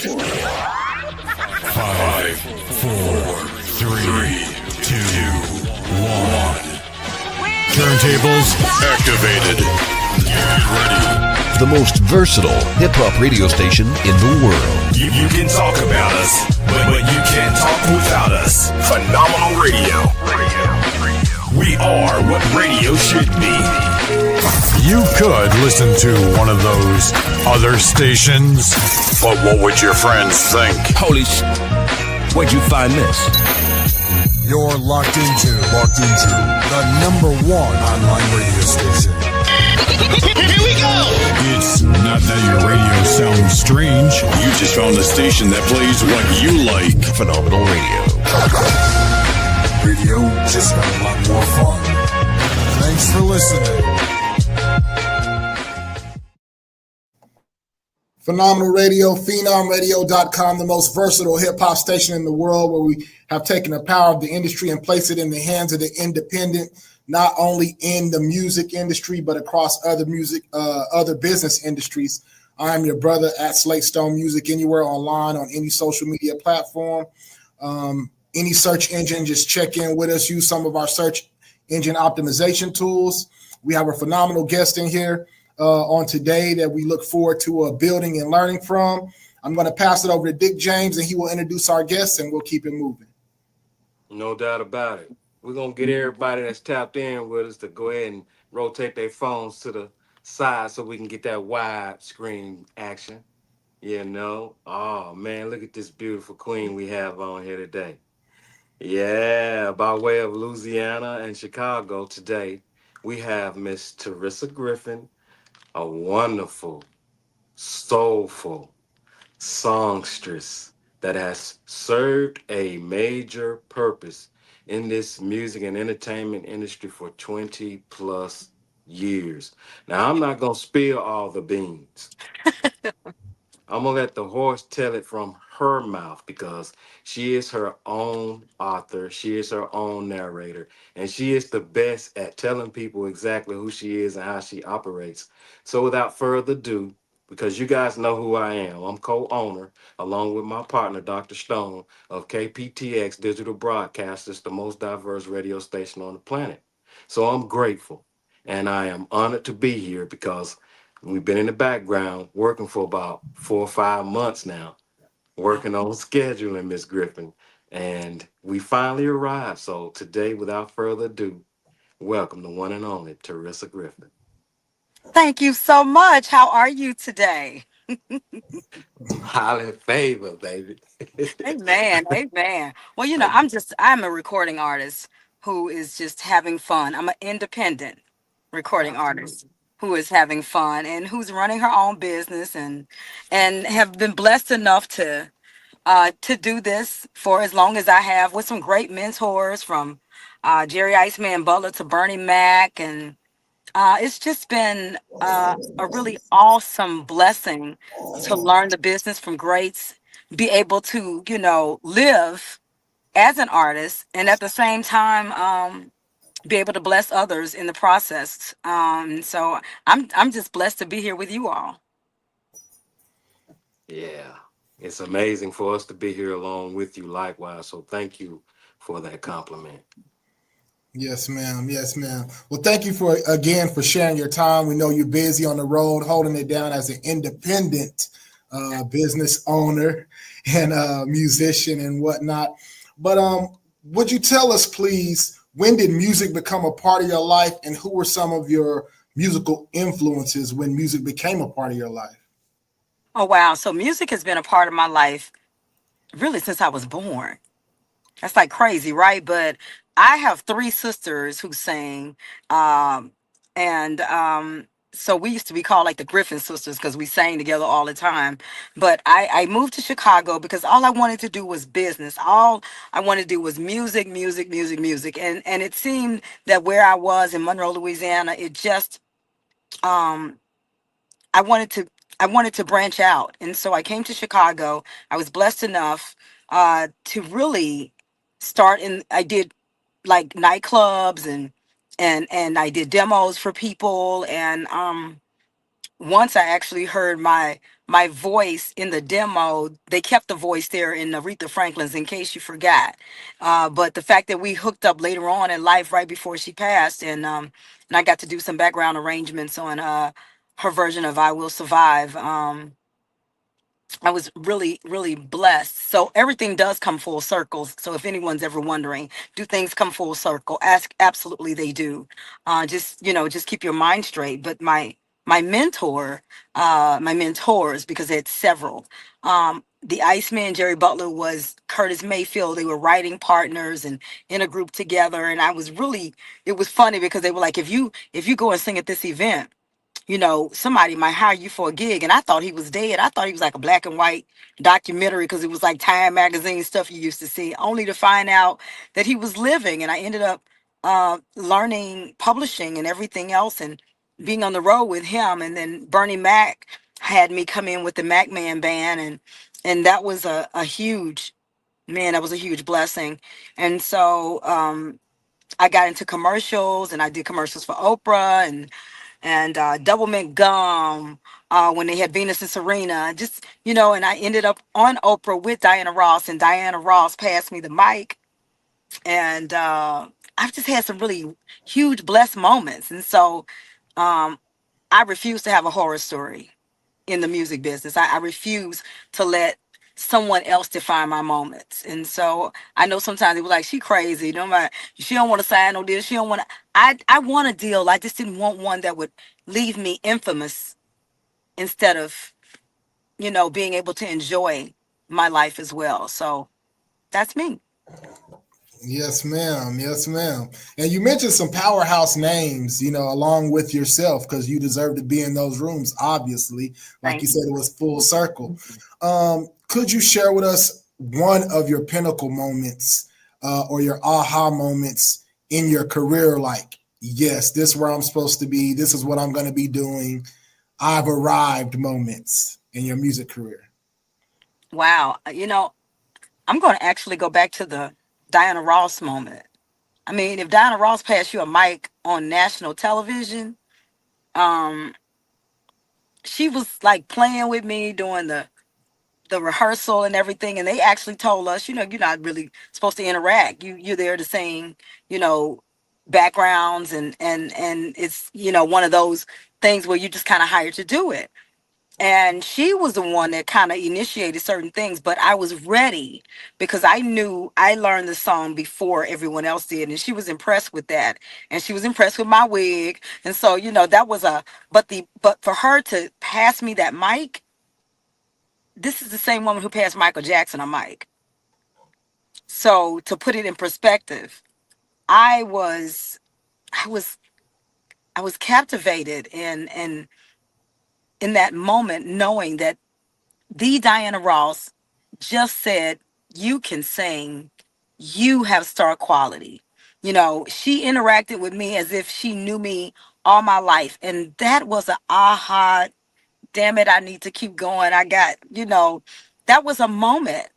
5, 4, 3, 2, 1. Turntables activated. Get ready. The most versatile hip-hop radio station in the world. You can talk about us, but you can't talk without us. Phenomenal radio. We are what radio should be. You could listen to one of those other stations, but what would your friends think? Holy where'd you find this? You're locked into the #1 online radio station. Here we go! It's not that your radio sounds strange. You just found a station that plays what you like. Phenomenal radio. Radio just got a lot more fun. Thanks for listening. Phenomenal Radio, PHENOMradio.com, the most versatile hip-hop station in the world, where we have taken the power of the industry and placed it in the hands of the independent, not only in the music industry, but across other business industries. I'm your brother at Slate Stone Music, anywhere online, on any social media platform. Any search engine, just check in with us. Use some of our search engine optimization tools. We have a phenomenal guest in here on today that we look forward to building and learning from. I'm going to pass it over to Dick James, and he will introduce our guests, and we'll keep it moving. No doubt about it. We're going to get everybody that's tapped in with us to go ahead and rotate their phones to the side so we can get that wide screen action. You know? Oh, man, look at this beautiful queen we have on here today. Yeah, by way of Louisiana and Chicago today, we have Miss Teresa Griffin, a wonderful, soulful songstress that has served a major purpose in this music and entertainment industry for 20 plus years. Now, I'm not going to spill all the beans. I'm going to let the horse tell it from her mouth, because she is her own author. She is her own narrator. And she is the best at telling people exactly who she is and how she operates. So without further ado, because you guys know who I am, I'm co-owner, along with my partner, Dr. Stone, of KPTX Digital Broadcasters, the most diverse radio station on the planet. So I'm grateful, and I am honored to be here, because we've been in the background working for about 4 or 5 months now, working on scheduling, Miss Griffin, and we finally arrived. So today, without further ado, welcome the one and only Teresa Griffin. Thank you so much. How are you today? Highly favored, baby. Amen. Amen. Well, I'm a recording artist who is just having fun. I'm an independent recording artist who is having fun and who's running her own business, and have been blessed enough to do this for as long as I have, with some great mentors from Jerry Iceman Butler to Bernie Mac, and it's just been a really awesome blessing to learn the business from greats, be able to, live as an artist, and at the same time, be able to bless others in the process. So I'm just blessed to be here with you all. Yeah, it's amazing for us to be here along with you likewise. So thank you for that compliment. Yes, ma'am. Yes, ma'am. Well, thank you for sharing your time. We know you're busy on the road, holding it down as an independent business owner and musician and whatnot. But would you tell us, please, when did music become a part of your life, and who were some of your musical influences when music became a part of your life? Oh, wow. So music has been a part of my life really since I was born. That's like crazy, right? But I have 3 sisters who sing. And so we used to be called like the Griffin sisters because we sang together all the time. But I moved to Chicago because all I wanted to do was business. All I wanted to do was music, music, music, music. And it seemed that where I was in Monroe, Louisiana, it just I wanted to branch out. And so I came to Chicago. I was blessed enough to really start I did like nightclubs and I did demos for people, and once I actually heard my voice in the demo. They kept the voice there in Aretha Franklin's, in case you forgot. But the fact that we hooked up later on in life, right before she passed, and I got to do some background arrangements on her version of "I Will Survive." I was really, really blessed. So everything does come full circle. So if anyone's ever wondering, do things come full circle? Ask, absolutely they do. Just keep your mind straight. But my mentor, my mentors, because they had several. The Iceman, Jerry Butler, was Curtis Mayfield. They were writing partners and in a group together. And it was funny because they were like, if you go and sing at this event, somebody might hire you for a gig. And I thought he was dead. I thought he was like a black and white documentary, because it was like Time magazine stuff you used to see, only to find out that he was living. And I ended up learning publishing and everything else, and being on the road with him. And then Bernie Mac had me come in with the Mac Man band, and that was a huge, man, that was a huge blessing. And so I got into commercials, and I did commercials for Oprah and Double Mint Gum, when they had Venus and Serena, and I ended up on Oprah with Diana Ross, and Diana Ross passed me the mic. And I've just had some really huge blessed moments. And so I refuse to have a horror story in the music business. I refuse to let someone else define my moments. And so I know sometimes they were like, she crazy. She don't want to sign no deal. She don't want to. I want a deal. I just didn't want one that would leave me infamous, instead of, being able to enjoy my life as well. So that's me. Yes, ma'am. Yes, ma'am. And you mentioned some powerhouse names, along with yourself, because you deserve to be in those rooms, obviously. Like Thank you you. said, it was full circle. Could you share with us one of your pinnacle moments, or your aha moments in your career? Like, yes, this is where I'm supposed to be. This is what I'm going to be doing. I've arrived moments in your music career. Wow. I'm going to actually go back to the Diana Ross moment. I mean, if Diana Ross passed you a mic on national television, um, she was like playing with me, doing the rehearsal and everything, and they actually told us, you're not really supposed to interact. You're there to sing, you know, backgrounds, and it's, one of those things where you just kind of hired to do it. And she was the one that kind of initiated certain things, but I was ready because I knew I learned the song before everyone else did, and she was impressed with that, and she was impressed with my wig, and so that was but for her to pass me that mic, this is the same woman who passed Michael Jackson a mic. So to put it in perspective, I was I was I was captivated in that moment, knowing that the Diana Ross just said, you can sing, you have star quality. She interacted with me as if she knew me all my life. And that was an aha, damn it, I need to keep going. That was a moment.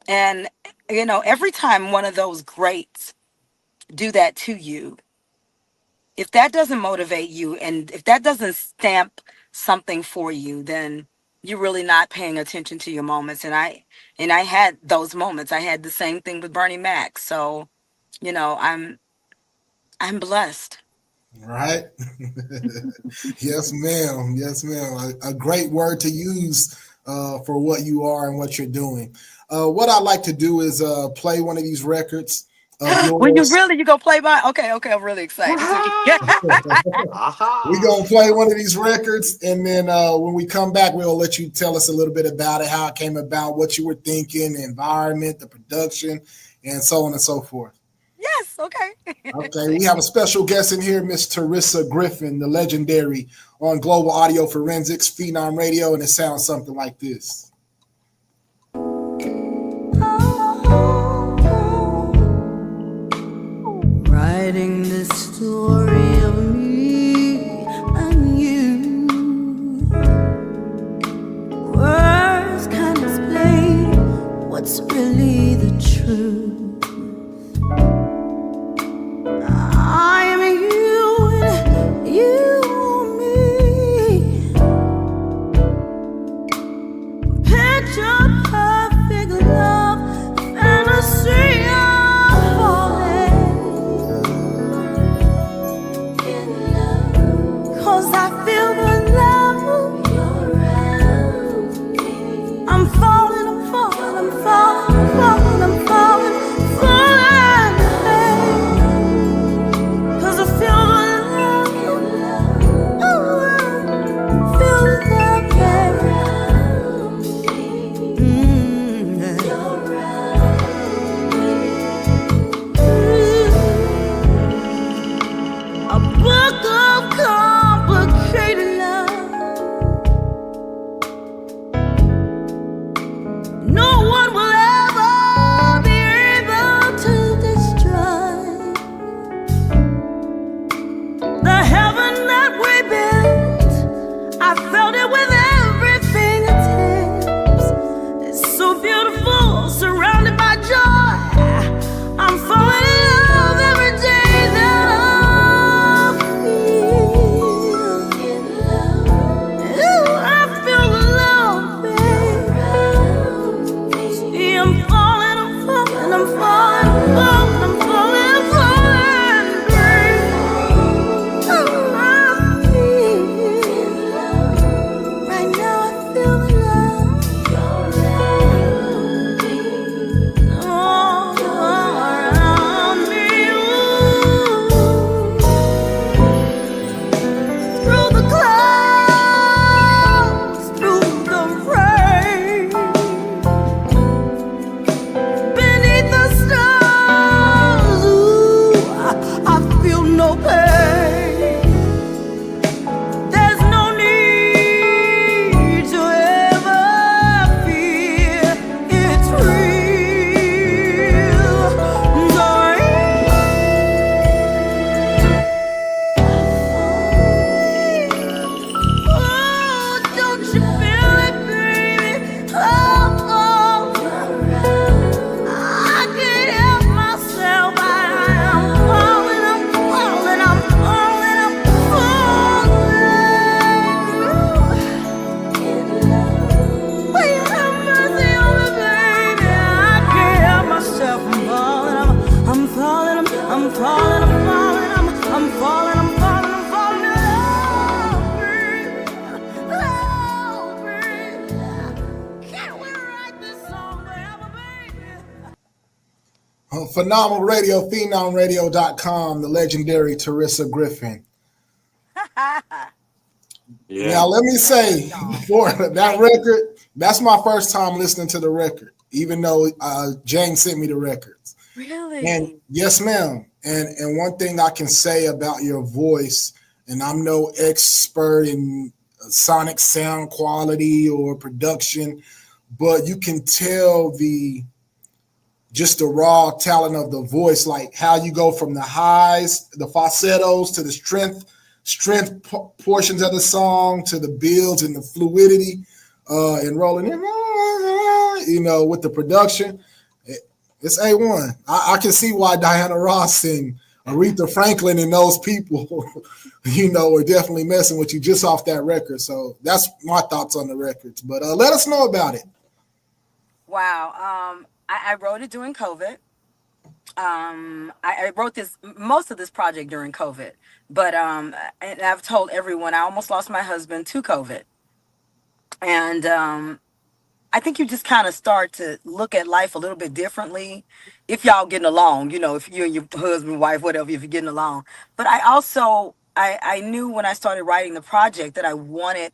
And, every time one of those greats do that to you, if that doesn't motivate you and if that doesn't stamp something for you, then you're really not paying attention to your moments. And I had those moments. I had the same thing with Bernie Mac. So, I'm blessed. Right? Yes, ma'am. Yes, ma'am. A great word to use for what you are and what you're doing. What I'd like to do is play one of these records of When yours. you go play by, okay, I'm really excited. We're going to play one of these records, and then when we come back, we'll let you tell us a little bit about it, how it came about, what you were thinking, the environment, the production, and so on and so forth. Yes, okay. Okay, we have a special guest in here, Miss Teresa Griffin, the legendary, on Global Audio Forensics, Phenom Radio, and it sounds something like this. Writing this story of me and you, words can't explain what's really the truth. I'm you and you me. beautiful, surrounded by joy. I'm falling in love every day that I feel. Ooh, I feel the love, baby. See, I'm falling, I'm falling, I'm falling, I'm falling, I'm falling, I'm falling, baby. Oh, I feel right now. I feel the love. All around me, through the clouds, through the rain, beneath the stars, I feel no pain. There's no need to ever fear. It's real. Oh, don't you feel it, baby? Oh, I can't help myself. I'm falling, I'm falling, I'm falling, I'm falling. Will you have mercy on me, baby? I can't help myself. I'm falling, I'm falling, I'm falling, I'm falling, I'm falling, I'm falling, I'm falling in love, baby. Can't we write this song forever, baby? Phenomenal Radio, PhenomRadio.com, the legendary Teresa Griffin. Yeah. Now, let me say, before that record, that's my first time listening to the record, even though James sent me the records. Really? And yes, ma'am. And one thing I can say about your voice, and I'm no expert in sonic sound quality or production, but you can tell just the raw talent of the voice, like how you go from the highs, the falsettos, to the strength portions of the song, to the builds and the fluidity, and rolling in, with the production. It's A1. I can see why Diana Ross and Aretha Franklin and those people, are definitely messing with you just off that record. So that's my thoughts on the records. But let us know about it. Wow. I wrote it during COVID. I wrote most of this project during COVID, but and I've told everyone I almost lost my husband to COVID, and I think you just kind of start to look at life a little bit differently if y'all getting along, if you and your husband, wife, whatever, if you're getting along. But I also I knew when I started writing the project that I wanted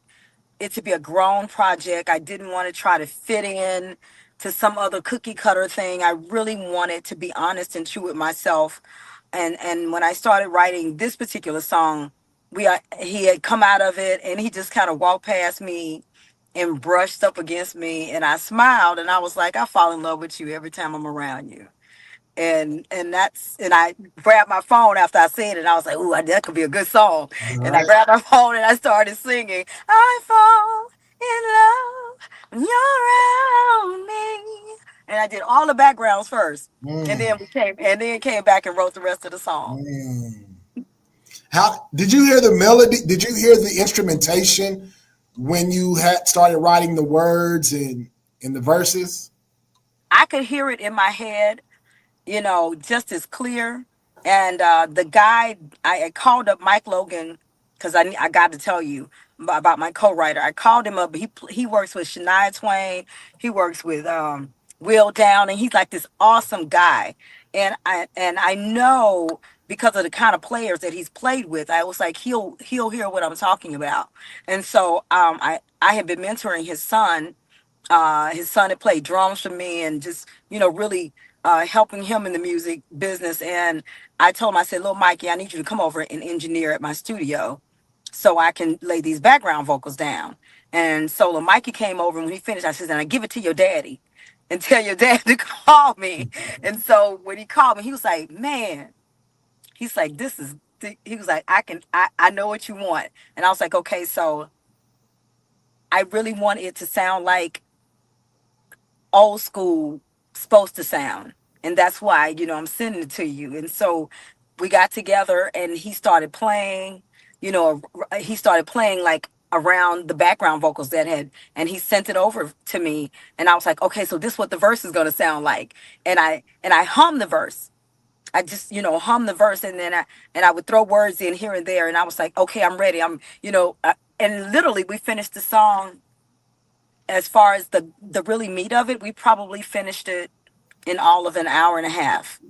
it to be a grown project. I didn't want to try to fit in to some other cookie cutter thing. I really wanted to be honest and true with myself. And when I started writing this particular song, he had come out of it and he just kind of walked past me and brushed up against me, and I smiled and I was like, I fall in love with you every time I'm around you. And I grabbed my phone after I said it. And I was like, "Ooh, that could be a good song." All And I right. grabbed my phone and I started singing. I fall in love when you're around me. And I did all the backgrounds first, and Mm, then came back and wrote the rest of the song. mm. How did you hear the melody? Did you hear the instrumentation when you had started writing the words and in the verses? I could hear it in my head, just as clear. And the guy, I called up Mike Logan because I got to tell you about my co-writer. I called him up. He works with Shania Twain. He works with Will Down, and he's like this awesome guy. And I know because of the kind of players that he's played with, I was like he'll hear what I'm talking about. And so I have been mentoring his son. His son had played drums for me and just, really helping him in the music business. And I told him, I said, little Mikey, I need you to come over and engineer at my studio so I can lay these background vocals down. And so little Mikey came over, and when he finished, I said, and I give it to your daddy and tell your dad to call me. And so when he called me, he was like, man, he's like, he was like, I know what you want. And I was like, okay, so I really want it to sound like old school supposed to sound. And that's why, I'm sending it to you. And so we got together and he started playing like around the background vocals that had, and he sent it over to me. And I was like, okay, so this is what the verse is going to sound like. And I hummed the verse. I just, hum the verse, and then I would throw words in here and there. And I was like, okay, I'm ready. And literally we finished the song. As far as the really meat of it, we probably finished it in all of an hour and a half,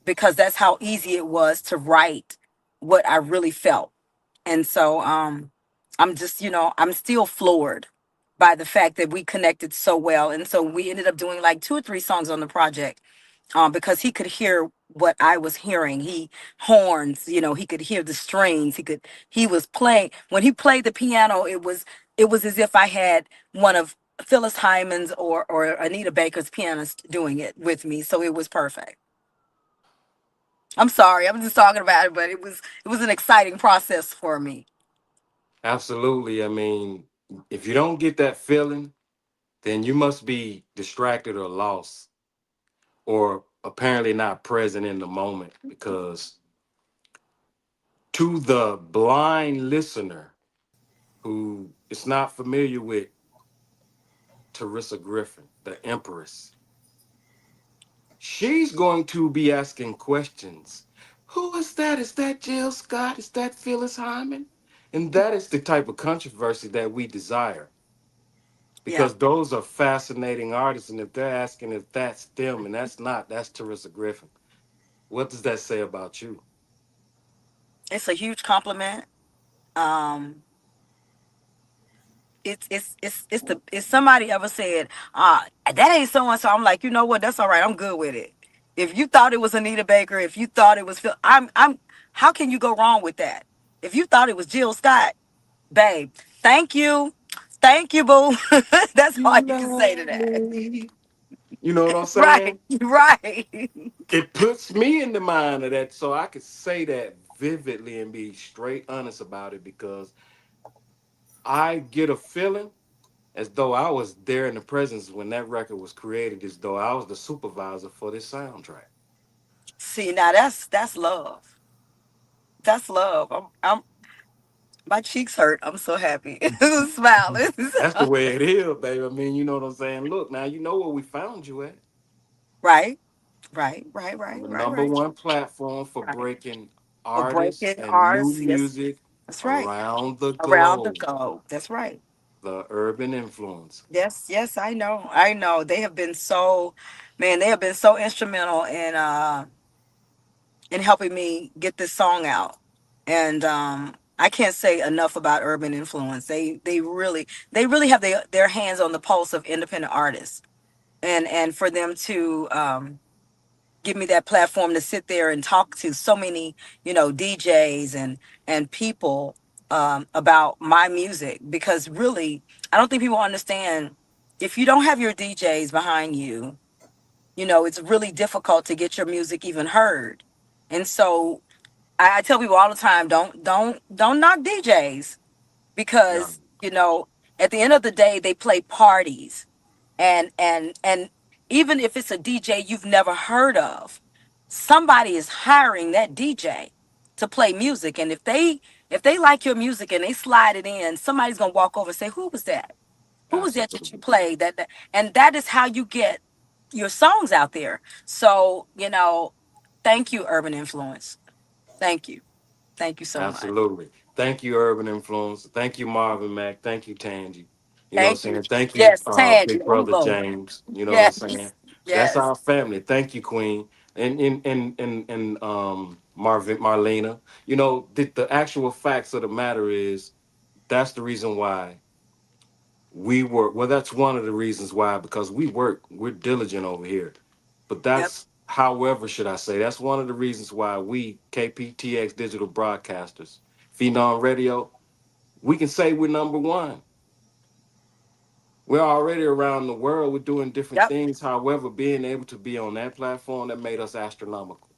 because that's how easy it was to write what I really felt. And so I'm just, I'm still floored by the fact that we connected so well. And so we ended up doing like 2 or 3 songs on the project, because he could hear what I was hearing. He horns, he could hear the strings. He was playing. When he played the piano, it was as if I had one of Phyllis Hyman's or Anita Baker's pianist doing it with me. So it was perfect. I'm sorry, I'm just talking about it, but it was an exciting process for me. Absolutely. I mean, if you don't get that feeling, then you must be distracted or lost, or apparently not present in the moment, because to the blind listener who is not familiar with Teresa Griffin, the Empress, she's going to be asking questions. Who is that? Is that Jill Scott? Is that Phyllis Hyman? And that is the type of controversy that we desire, Yeah, because those are fascinating artists. And if they're asking if that's them and that's not, that's Teresa Griffin. What does that say about you? it's a huge compliment. Um, if somebody ever said, that ain't so and so, I'm like, you know what? That's all right. I'm good with it. If you thought it was Anita Baker, if you thought it was Phil, I'm. How can you go wrong with that? If you thought it was Jill Scott, babe, thank you, boo. That's all you can say to that. Lovely. You know what I'm Right, saying? right. It puts me in the mind of that, so I could say that vividly and be straight honest about it, because I get a feeling as though I was there in the presence when that record was created, as though I was the supervisor for this soundtrack. See, now that's love. That's love. I'm my cheeks hurt. I'm so happy. Smiling. That's the way it is, baby. I mean, you know what I'm saying? Look, now you know where we found you at. Right, right, right, On right, the right, number right, one platform for right. breaking For artists breaking and new ours, yes, music that's right. around the Around the globe. globe. That's right. The urban influencers. Yes, yes, I know. I know. They have been so, man, they have been so instrumental in helping me get this song out. And I can't say enough about Urban Influence. They really have their hands on the pulse of independent artists. And for them to give me that platform to sit there and talk to so many, DJs and people about my music. Because really, I don't think people understand, if you don't have your DJs behind you, it's really difficult to get your music even heard. And so I tell people all the time, don't knock DJs, Yeah, because at the end of the day, they play parties. And even if it's a DJ you've never heard of, somebody is hiring that DJ to play music. And if they like your music and they slide it in, somebody's gonna walk over and say, who was that? Who was that you absolutely. played? And that is how you get your songs out there. So, thank you, Urban Influence. Thank you. Thank you so much. Absolutely. Thank you, Urban Influence. Thank you, Marvin Mack. Thank you, Tangy. You know what I'm Thank you. saying? Thank you, Yes, Tangy Big Brother Ulo. James. You know what I'm saying? Yes. That's Yes. our family. Thank you, Queen. And Marvin Marlena. You know, the actual facts of the matter is that's the reason why we work. Well, that's one of the reasons why, because we're diligent over here. But Yep. that's, however, should I say, that's one of the reasons why we, KPTX Digital Broadcasters, Phenom Radio, we can say we're number one. We're already around the world. We're doing different Yep. things. However, being able to be on that platform, that made us astronomical.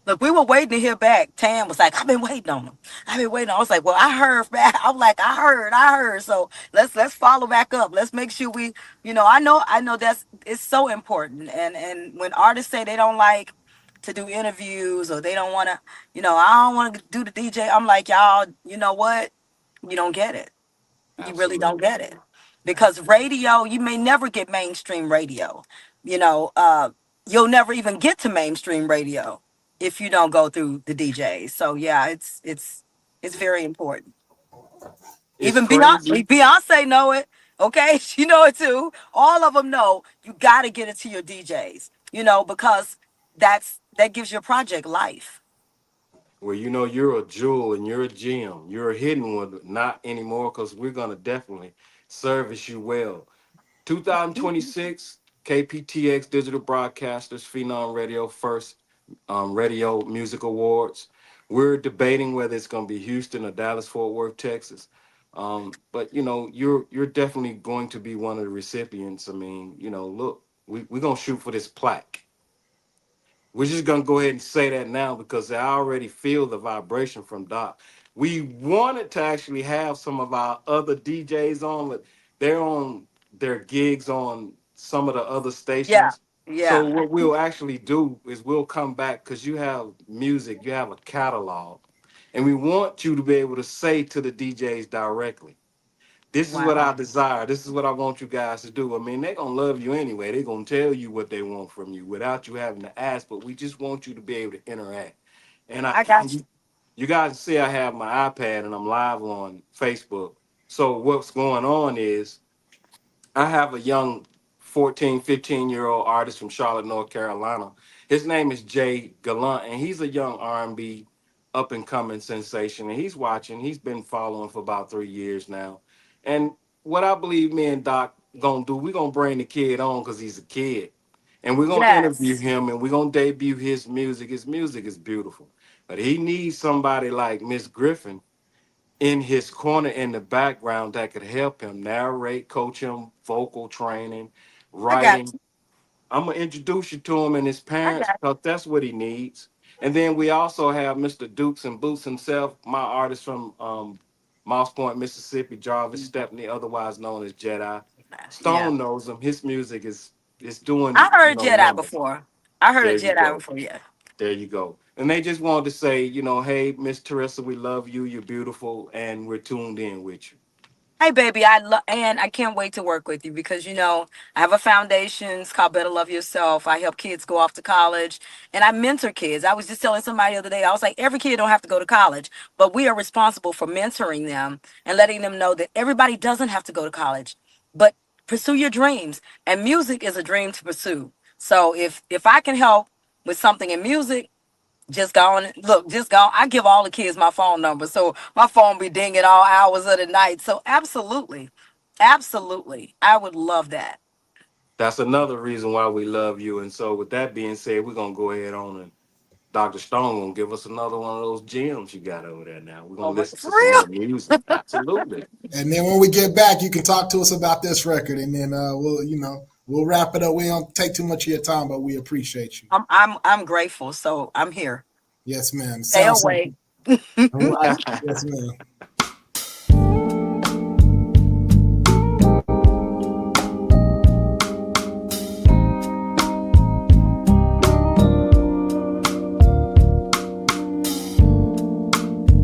Look, we were waiting to hear back. Tam was like, I've been waiting on them. I've been waiting. I was like, well, I heard back. I was like, I heard. So let's follow back up. Let's make sure we, I know it's so important. And when artists say they don't like to do interviews or they don't want to, I don't want to do the DJ. I'm like, y'all, you know what? You don't get it. You really don't Absolutely. get it. Because radio, you may never get mainstream radio. You know, you'll never even get to mainstream radio if you don't go through the DJs. So yeah, it's very important. It's Even crazy. Beyonce know it. Okay, she know it too. All of them know you got to get it to your DJs. Because that gives your project life. Well, you're a jewel and you're a gem. You're a hidden one, but not anymore because we're gonna definitely service you well. 2026 KPTX Digital Broadcasters Phenom Radio First Radio Music Awards. We're debating whether it's gonna be Houston or Dallas Fort Worth, Texas. But you're definitely going to be one of the recipients. I mean, look, we're gonna shoot for this plaque. We're just gonna go ahead and say that now because I already feel the vibration from Doc. We wanted to actually have some of our other DJs on, but they're on their gigs on some of the other Yeah, stations. So yeah. what we'll actually do is we'll come back because you have music, you have a catalog, and we want you to be able to say to the DJs directly. This is what I Wow. desire. This is what I want you guys to do. I mean, they're gonna love you anyway. They're gonna tell you what they want from you without you having to ask. But we just want you to be able to interact. And I got you. you guys see, I have my iPad and I'm live on Facebook. So what's going on is I have a young 14, 15-year-old artist from Charlotte, North Carolina. His name is Jay Gallant, and he's a young R&B up and coming sensation. And he's watching. He's been following for about 3 years now. And what I believe me and Doc gonna do, we're gonna bring the kid on because he's a kid. And we're gonna interview Yes. him and we're gonna debut his music. His music is beautiful. But he needs somebody like Miss Griffin in his corner in the background that could help him narrate, coach him, vocal training, I got writing. you. I'm gonna introduce you to him and his I parents got because that's what he needs. And then we also have Mr. Dukes and Boots himself, my artist from Moss Point, Mississippi, Jarvis you. Stepney, otherwise known as Jedi. Yeah. Stone knows him. His music is doing I heard Jedi numbers. before. I heard a There you Jedi go. before, yeah. There you go. And they just wanted to say, hey, Miss Teresa, we love you. You're beautiful, and we're tuned in with you. Hey, baby, I love and I can't wait to work with you because I have a foundation. It's called Better Love Yourself. I help kids go off to college, and I mentor kids. I was just telling somebody the other day. I was like, every kid don't have to go to college, but we are responsible for mentoring them and letting them know that everybody doesn't have to go to college, but pursue your dreams. And music is a dream to pursue. So if I can help with something in music, just go on. Look, just go. I give all the kids my phone number, so my phone be dinging all hours of the night. So absolutely, absolutely, I would love that. That's another reason why we love you. And so, with that being said, we're gonna go ahead on and Dr. Stone gonna give us another one of those gems you got over there. Now we're gonna Oh, my, listen for to some real? more music. Absolutely. And then when we get back, you can talk to us about this record, and then we'll wrap it up. We don't take too much of your time, but we appreciate you. I'm grateful. So I'm here. Yes, ma'am. Stay Sounds like away. all right. Yes, ma'am.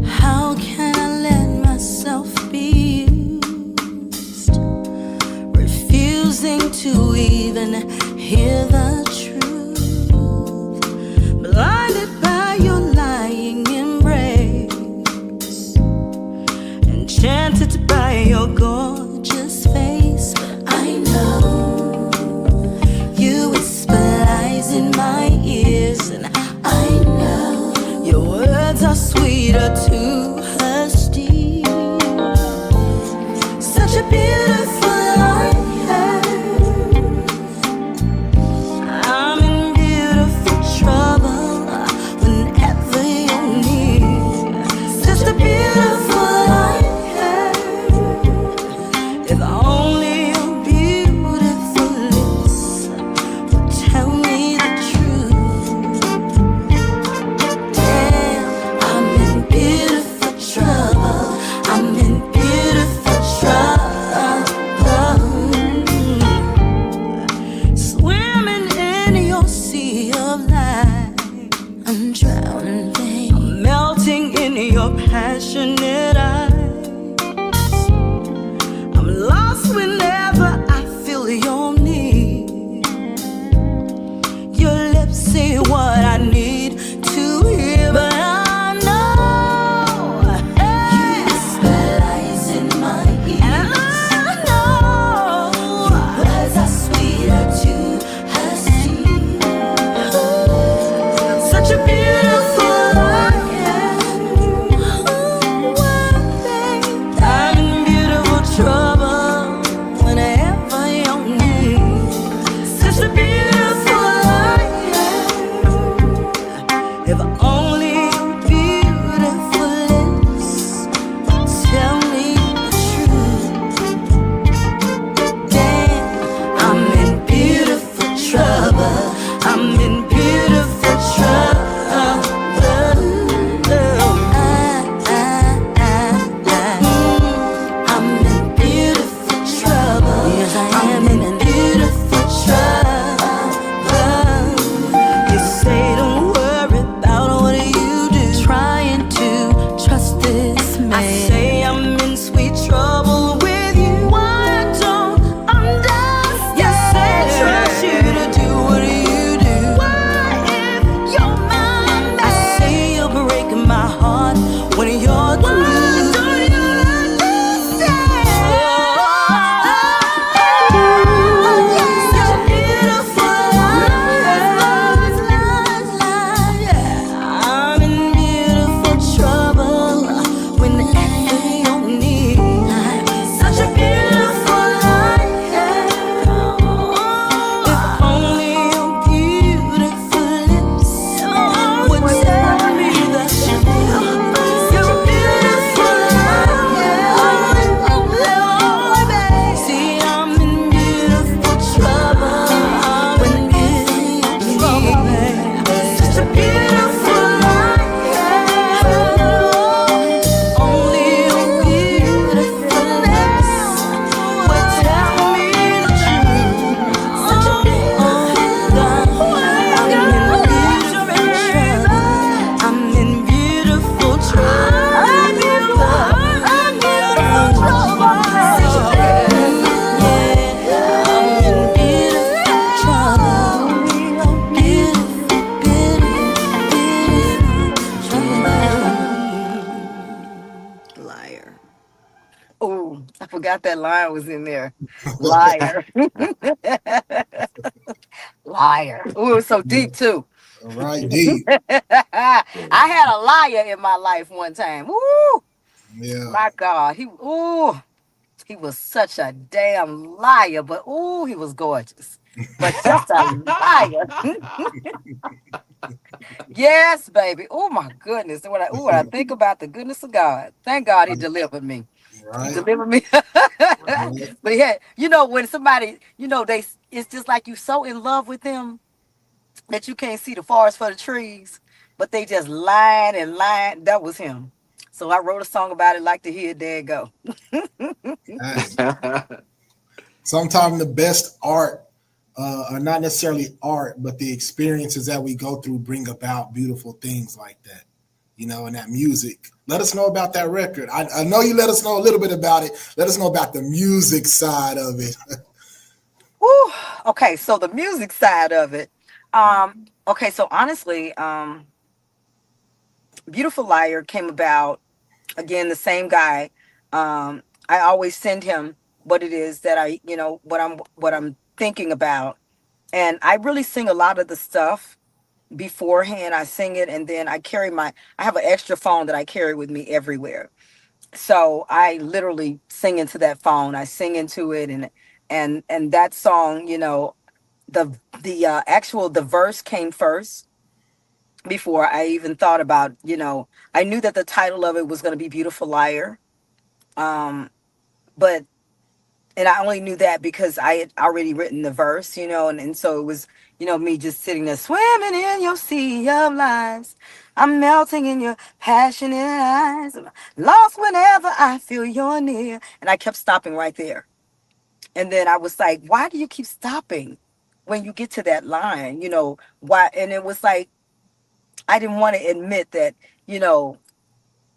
How can I let myself be used? Refusing to even hear the truth. Blinded by your lying embrace. Enchanted by your gorgeous face. I know you whisper lies in my ears, and I know your words are sweeter to her steel. Such a beautiful life. I'm in beautiful trouble whenever you're near. Such a beautiful life. If only your beautiful lips would tell me the truth. trouble. I'm in beautiful trouble. I'm in beautiful trouble. Yes, I am in beautiful trouble. You say don't worry about what you do, trying to trust this man. I say I'm in sweet trouble with you. Why don't understand? You say trust you to do what you do. Why if you're my man? I say you're breaking my heart when you're through. Why don't you understand? Such a beautiful life. I'm in beautiful trouble when I don't need. Such a beautiful life. If only your beautiful lips would tell me the truth. You're beautiful life. See, I'm in beautiful trouble. I'm in beautiful trouble. Such a beautiful life. Only your beautiful lips would tell me the truth. Such a beautiful life. I'm in beautiful trouble. I'm in beautiful trouble. Yeah, I'm in beautiful trouble. Beautiful liar. Oh, I forgot that line was in there. Liar. Liar. Oh, it was so Yeah. deep too. All right, D. I had a liar in my life one time. Woo! Yeah. My God. He was such a damn liar, but he was gorgeous. But just a liar. Yes, baby. Oh my goodness. When I think about the goodness of God, thank God he delivered me. He Right. delivered me. Right. But yeah, when somebody, it's just like you so in love with them that you can't see the forest for the trees, but they just lying and lying. That was him. So I wrote a song about it, like to hear it. There it go. Hey. Sometimes the best art are not necessarily art, but the experiences that we go through bring about beautiful things like that. And that music. Let us know about that record. I know you let us know a little bit about it. Let us know about the music side of it. Woo. Okay, so the music side of it. Okay, so honestly, Beautiful Liar came about again, the same guy. I always send him what it is that what I'm thinking about. And I really sing a lot of the stuff beforehand. I sing it and then I have an extra phone that I carry with me everywhere. So I literally sing into that phone. I sing into it and that song, the verse came first before I even thought about, I knew that the title of it was going to be Beautiful Liar. Um, but and I only knew that because I had already written the verse, and so it was, me just sitting there swimming in your sea of lies. I'm melting in your passionate eyes. I'm lost whenever I feel you're near. And I kept stopping right there. And then I was like, why do you keep stopping when you get to that line? Why? And it was like, I didn't want to admit that, you know,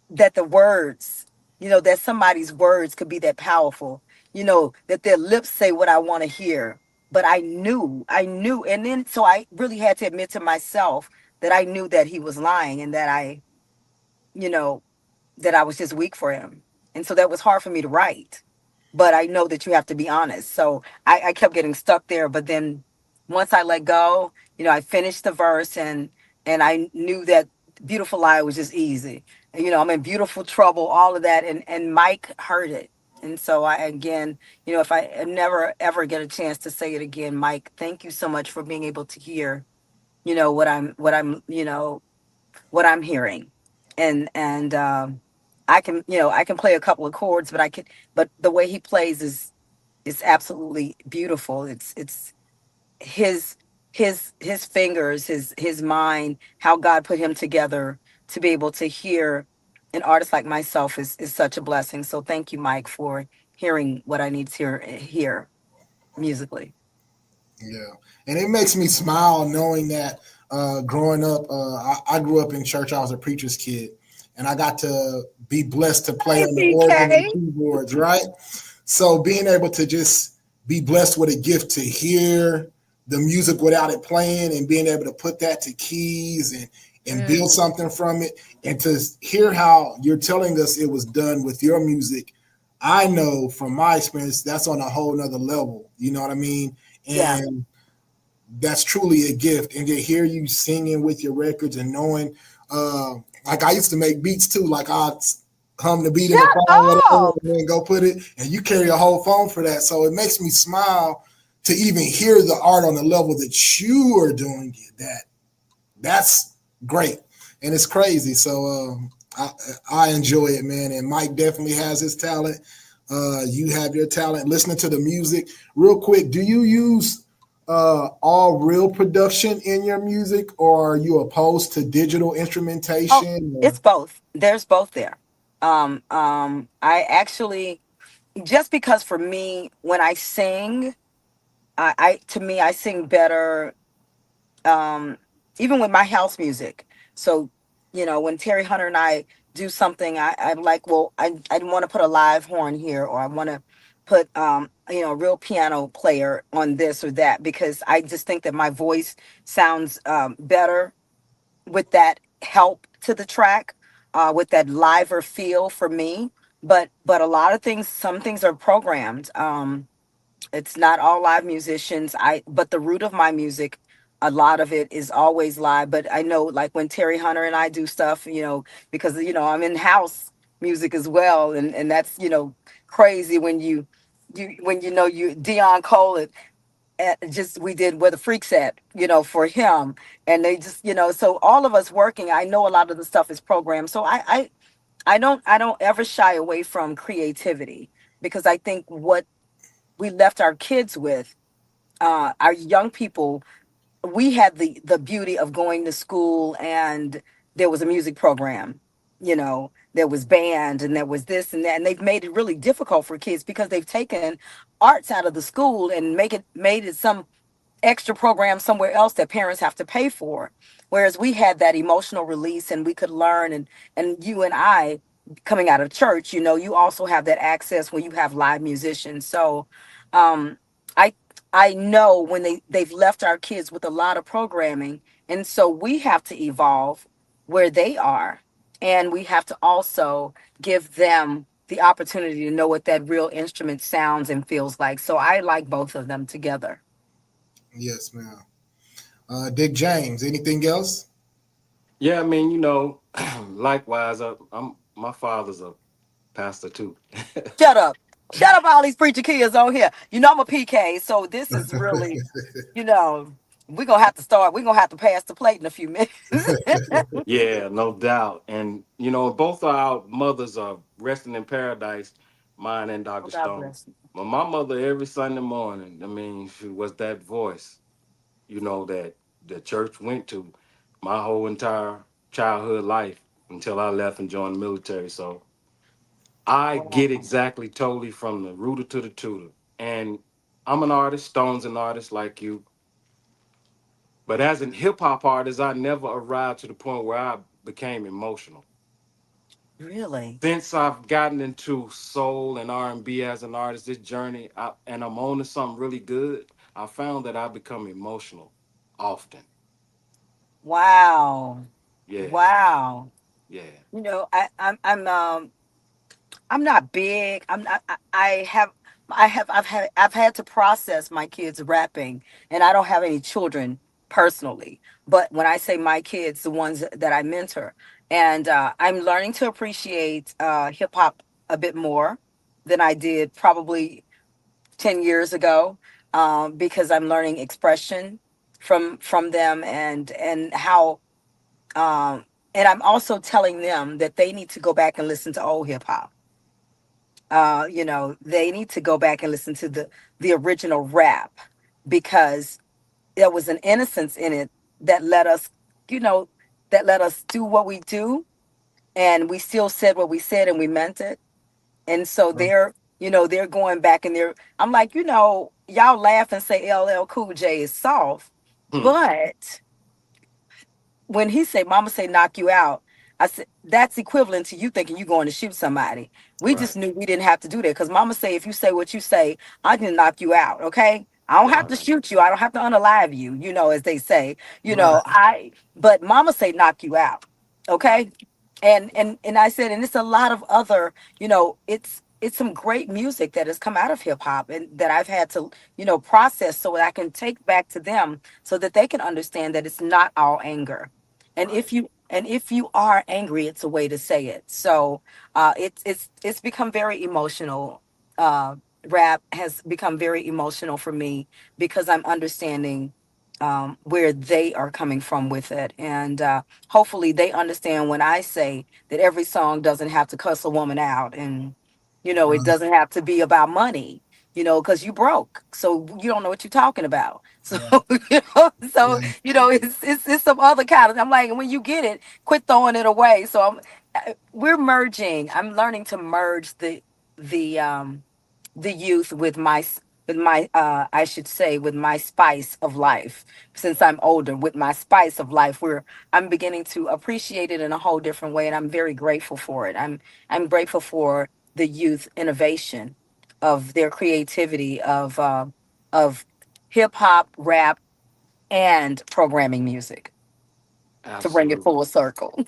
that the words, that somebody's words could be that powerful, that their lips say what I want to hear. But I knew. And then, so I really had to admit to myself that I knew that he was lying and that you know, that I was just weak for him. And so that was hard for me to write. But I know that you have to be honest. So I kept getting stuck there. But then once I let go, I finished the verse and I knew that Beautiful Lie was just easy. And, I'm in beautiful trouble, all of that. And Mike heard it. And so I, again, if I never ever get a chance to say it again, Mike, thank you so much for being able to hear, what I'm hearing. And I can play a couple of chords, but the way he plays is absolutely beautiful. It's his his fingers, his mind, how God put him together to be able to hear an artist like myself is such a blessing. So thank you, Mike, for hearing what I need to hear musically. Yeah, and it makes me smile knowing that growing up, I grew up in church. I was a preacher's kid, and I got to be blessed to play Hey, on the organ and PK. keyboards, right? So being able to just be blessed with a gift to hear the music without it playing and being able to put that to keys and build Mm, something from it and to hear how you're telling us it was done with your music, I know from my experience that's on a whole nother level. You know what I mean? yeah. And that's truly a gift. And to hear you singing with your records and knowing, uh, like I used to make beats too. Like I hum the beat in the Shut phone, whatever, up. and then go put it. And you carry a whole phone for that, so it makes me smile to even hear the art on the level that you are doing it. That's great, and it's crazy. So I enjoy it, man. And Mike definitely has his talent. You have your talent. Listening to the music, real quick. Do you use all real production in your music, or are you opposed to digital Oh, instrumentation? it's Or both. There's both there. I actually, just because for me, when I sing, I to me I sing better, um, even with my house music. So, when Terry Hunter and I do something, I'm like, well, I want to put a live horn here, or I want to put, a real piano player on this or that, because I just think that my voice sounds better with that help to the track, with that liver feel for me. But a lot of things, some things are programmed. It's not all live musicians. But the root of my music, a lot of it is always live. But I know, like when Terry Hunter and I do stuff, because I'm in house music as well, and that's crazy when you Dion Cole just we did where the freaks at, for him, and they just so all of us working. I know a lot of the stuff is programmed, so I don't ever shy away from creativity, because I think what we left our kids with, our young people, we had the beauty of going to school, and there was a music program, there was band, and there was this and that, and they've made it really difficult for kids because they've taken arts out of the school and made it some extra program somewhere else that parents have to pay for. Whereas we had that emotional release, and we could learn, and you and I, coming out of church, you also have that access when you have live musicians. So um I I know when they've left our kids with a lot of programming, and so we have to evolve where they are, and we have to also give them the opportunity to know what that real instrument sounds and feels like. So I like both of them together. yes, ma'am. Dick James. Anything else? Yeah, I mean, likewise, I'm my father's a pastor too. Shut up. Shut up, all these preacher kids on here. I'm a PK, so this is really, you know, we're gonna have to pass the plate in a few minutes. Yeah, no doubt. And both of our mothers are resting in paradise, mine and Oh, Dr. God Stone. bless you. But my mother every Sunday morning, I mean, she was that voice, that the church went to my whole entire childhood life until I left and joined the military. So I get Wow. exactly totally from the rooter to the tutor. And I'm an artist, Stone's an artist like you. But as an hip hop artist, I never arrived to the point where I became emotional. Really? Since I've gotten into soul and R&B as an artist, this journey, and I'm on to something really good, I found that I become emotional often. Wow. Yeah, Wow. yeah. I'm not big. I'm not. I've had to process my kids rapping, and I don't have any children personally. But when I say my kids, the ones that I mentor, and I'm learning to appreciate hip hop a bit more than I did probably 10 years ago, because I'm learning expression from them, and how. Um, and I'm also telling them that they need to go back and listen to old hip hop. They need to go back and listen to the original rap, because there was an innocence in it that let us, you know, that let us do what we do, and we still said what we said and we meant it. And so they're, they're going back and they're, I'm like, y'all laugh and say LL Cool J is soft, Hmm. but when he say mama say knock you out, I said that's equivalent to you thinking you going to shoot somebody. We Right. just knew we didn't have to do that because mama say if you say what you say, I can knock you out. Okay. I don't have to Right. shoot you. I don't have to unalive you, as they say. Right. But mama say knock you out. Right. Okay. And I said, and it's a lot of other, it's some great music that has come out of hip hop and that I've had to, process so that I can take back to them so that they can understand that it's not all anger. And Right. if you are angry, it's a way to say it. So it's become very emotional. Rap has become very emotional for me because I'm understanding where they are coming from with it, and hopefully they understand when I say that every song doesn't have to cuss a woman out, and it Right. doesn't have to be about money, because you broke, so you don't know what you're talking about. So Right. so Yeah. it's some other kind of. I'm like, when you get it, quit throwing it away. So we're merging. I'm learning to merge the the youth with my I should say with my spice of life. Since I'm older, with my spice of life, where I'm beginning to appreciate it in a whole different way, and I'm very grateful for it. I'm grateful for the youth innovation of their creativity of hip hop, rap, and programming music, to bring it Absolutely. full circle.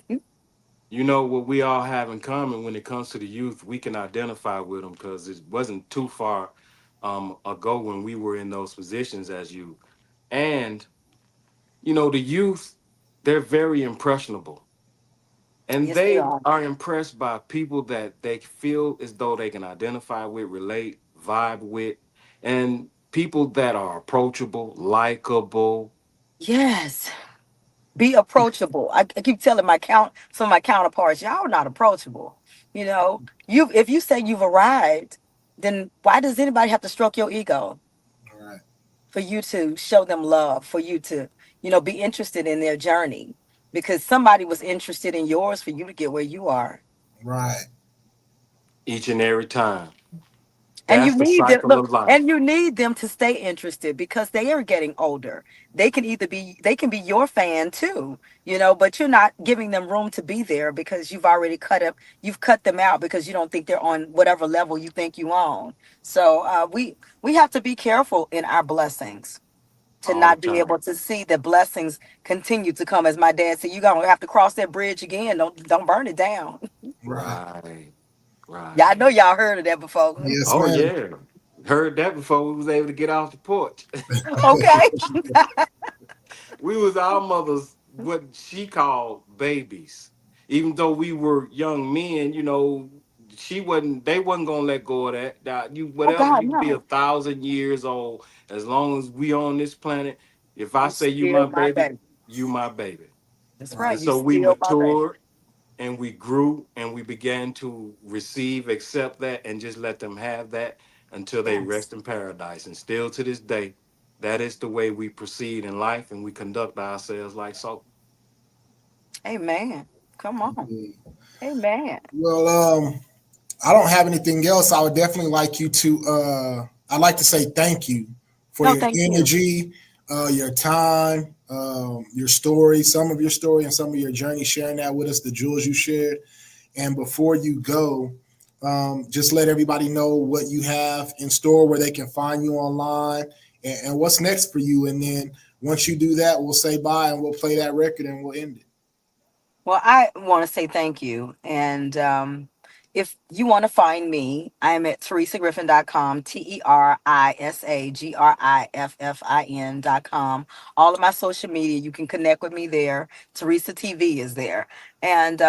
You know what we all have in common when it comes to the youth, we can identify with them because it wasn't too far ago when we were in those positions as you. And the youth, they're very impressionable, and Yes, they they are. are impressed by people that they feel as though they can identify with, relate, vibe with, and people that are approachable, likable. Yes. Be approachable. I keep telling some of my counterparts, y'all are not approachable. If you say you've arrived, then why does anybody have to stroke your ego Right. for you to show them love, for you to, be interested in their journey? Because somebody was interested in yours for you to get where you are. Right. Each and every time. And you That's the need them, cycle look, of life. and you need them to stay interested because they are getting older. They can be your fan too, but you're not giving them room to be there because you've cut them out because you don't think they're on whatever level you think you on. So we have to be careful in our blessings to All the not be time. able to see that blessings continue to come. As my dad said, you're gonna have to cross that bridge again. Don't burn it down. Right. Right. Yeah, I Right. know y'all heard of that before. Yes, Oh ma'am. yeah. Heard that before we was able to get off the porch. Okay. We was our mothers what she called babies. Even though we were young men, they wasn't gonna let go of that. That you Oh whatever God, you be no. 1,000 years old, as long as we on this planet, if I You say you my still my baby, baby. you my baby. That's Right. right. And You so we still my baby. matured and we grew and we began to receive, accept that, and just let them have that until they Yes. rest in paradise. And still to this day, that is the way we proceed in life and we conduct ourselves like so. Amen. Come on. Mm. Amen. Well, I don't have anything else. I would definitely like you to. I'd like to say thank you for No, your thank you. energy, your time, your story, some of your story, and some of your journey, sharing that with us, the jewels you shared. And before you go, just let everybody know what you have in store, where they can find you online, and what's next for you. And then once you do that, we'll say bye and we'll play that record and we'll end it. Well, I want to say thank you. And if you want to find me, I'm at teresagriffin.com, TERISAGRIFFIN.com. All of my social media, you can connect with me there. Teresa TV is there. And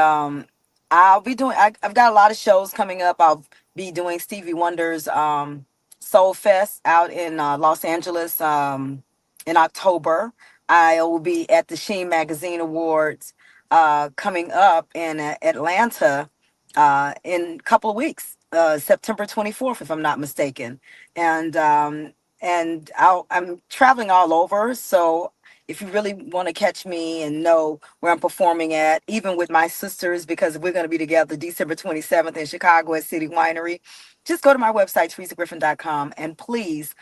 I've got a lot of shows coming up. I'll be doing Stevie Wonder's Soul Fest out in Los Angeles in October. I will be at the Sheen Magazine Awards coming up in Atlanta in a couple of weeks, September 24th, if I'm not mistaken. And and I'm traveling all over. So if you really want to catch me and know where I'm performing at, even with my sisters, because we're going to be together December 27th in Chicago at City Winery, just go to my website, TeresaGriffin.com, and please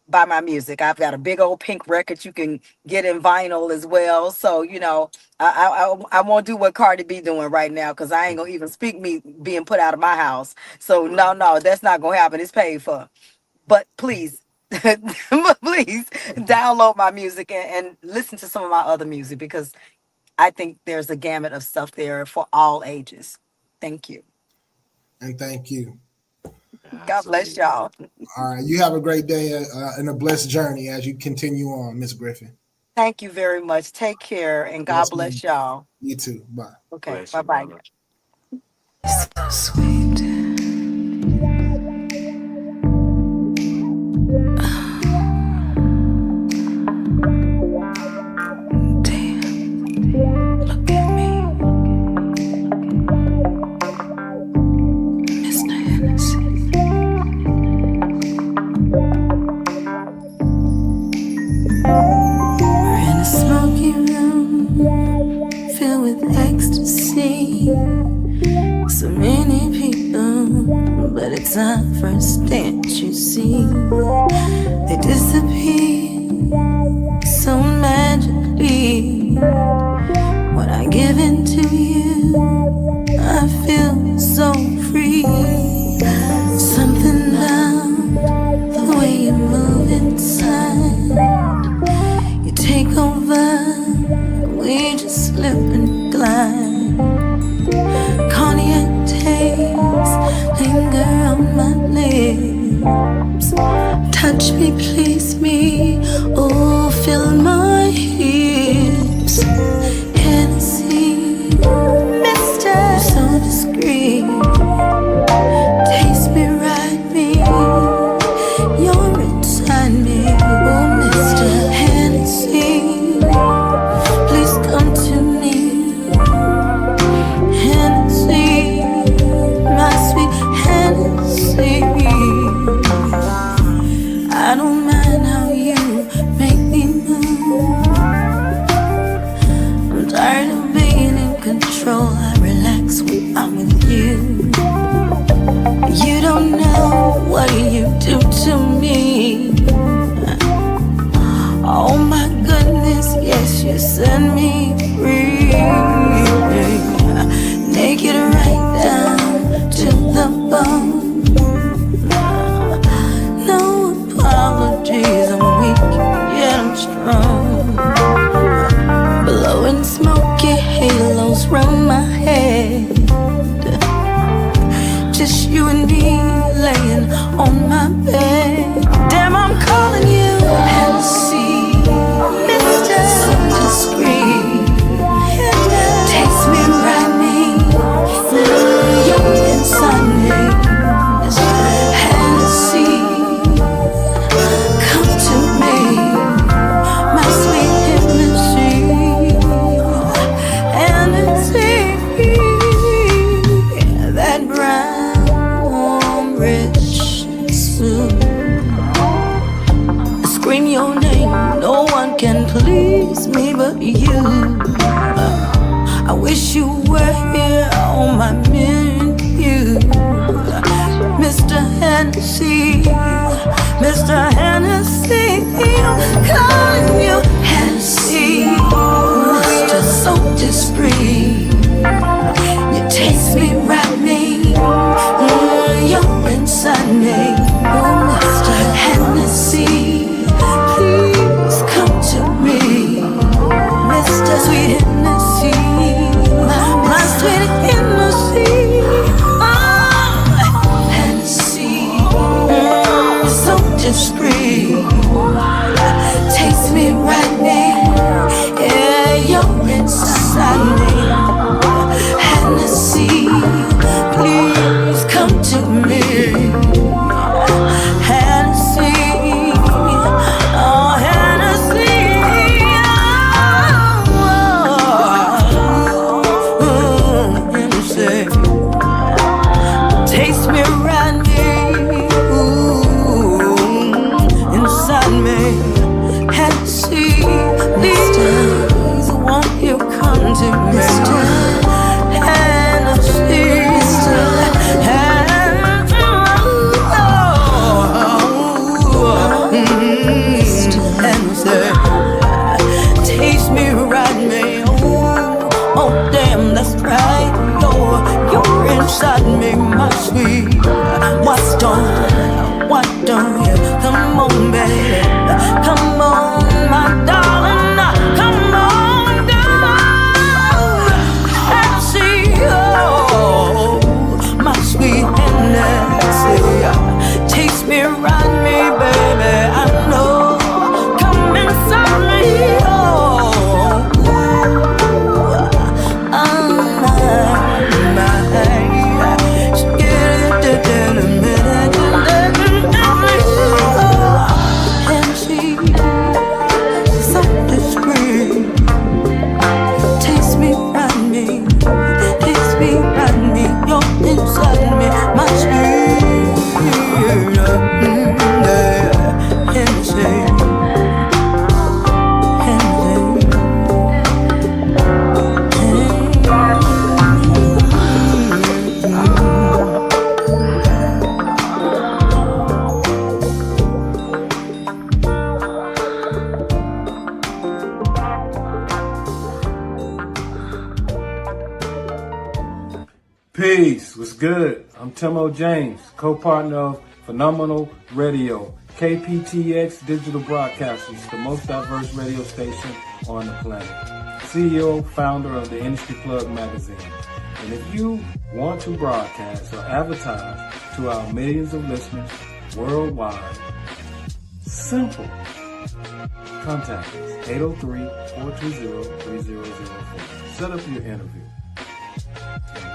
buy my music. I've got a big old pink record you can get in vinyl as well. So, I won't do what Cardi B doing right now, because I ain't going to even speak me being put out of my house. So, no, that's not going to happen. It's paid for. But please, please download my music and listen to some of my other music, because I think there's a gamut of stuff there for all ages. Thank you. And thank you. God bless y'all. All right. You have a great day and a blessed journey as you continue on, Miss Griffin. Thank you very much. Take care, and God bless y'all. You too. Bye. Okay. Bye-bye. So sweet. Damn. Look at me. Mr. Hennessy. We're in a smoky room filled with ecstasy. So many people, but it's our first dance, you see. They disappear so magically. When I give in to you, I feel so free. Something about the way you move inside. You take over, we just slip and glide. Cognac taste linger on my lips. Touch me, please me, oh, fill my hips. Hennessy, Mister, so discreet. Taste me, ride me, you're inside me, oh, Mr. Hennessy, please come to me. Hennessy, my sweet Hennessy. I don't mind how you make me move. I'm tired of being in control. I relax when I'm with you. You don't know what you do to me. Oh my goodness, yes, you set me free. Naked right down to the bone. No apologies, I'm weak, yet I'm strong. Blowing smoky halos round my head. Just you and me laying on my bed. Damn, I'm calling you Hennessy, Mister, so discreet. Taste me, ride me, you're inside me. Hennessy, come to me, my sweet Hennessy. Hennessy, that brown, rich suit. I scream your name, no one can please me but you. I wish you were here on my menu. Mr. Hennessy, Mr. Hennessy, I'm calling you Hennessy. You're so discreet. You taste me, ride me, you're inside me. Oh, Mr. Hennessy, please come to me. Mr. Sweet Hennessy, my sweet Hennessy. Oh, Hennessy, so discreet. to Mr. Hennessy. Taste me, ride me, oh damn, that's right. You're inside me, my sweet. Why don't you come on, baby? Come on, my darling, come on down and see, oh, my sweet Hennessy. Taste me, ride me, baby. I know. Come inside me, Peace. What's good? I'm Timo James, co-partner of Phenomenal Radio, KPTX Digital Broadcasters, the most diverse radio station on the planet. CEO, founder of the Industry Plug magazine. And if you want to broadcast or advertise to our millions of listeners worldwide, simple. Contact us, 803-420-3004. Set up your interview.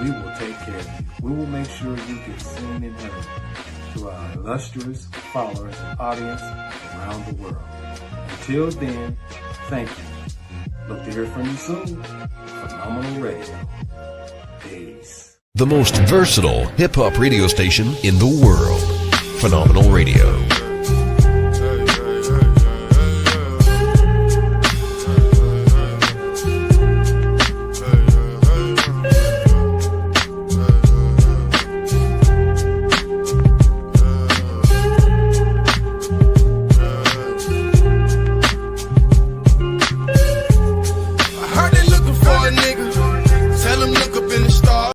We will take care of you. We will make sure you get seen and heard to our illustrious followers and audience around the world. Until then, thank you. Look to hear from you soon. Phenomenal Radio. Peace. The most versatile hip-hop radio station in the world. Phenomenal Radio.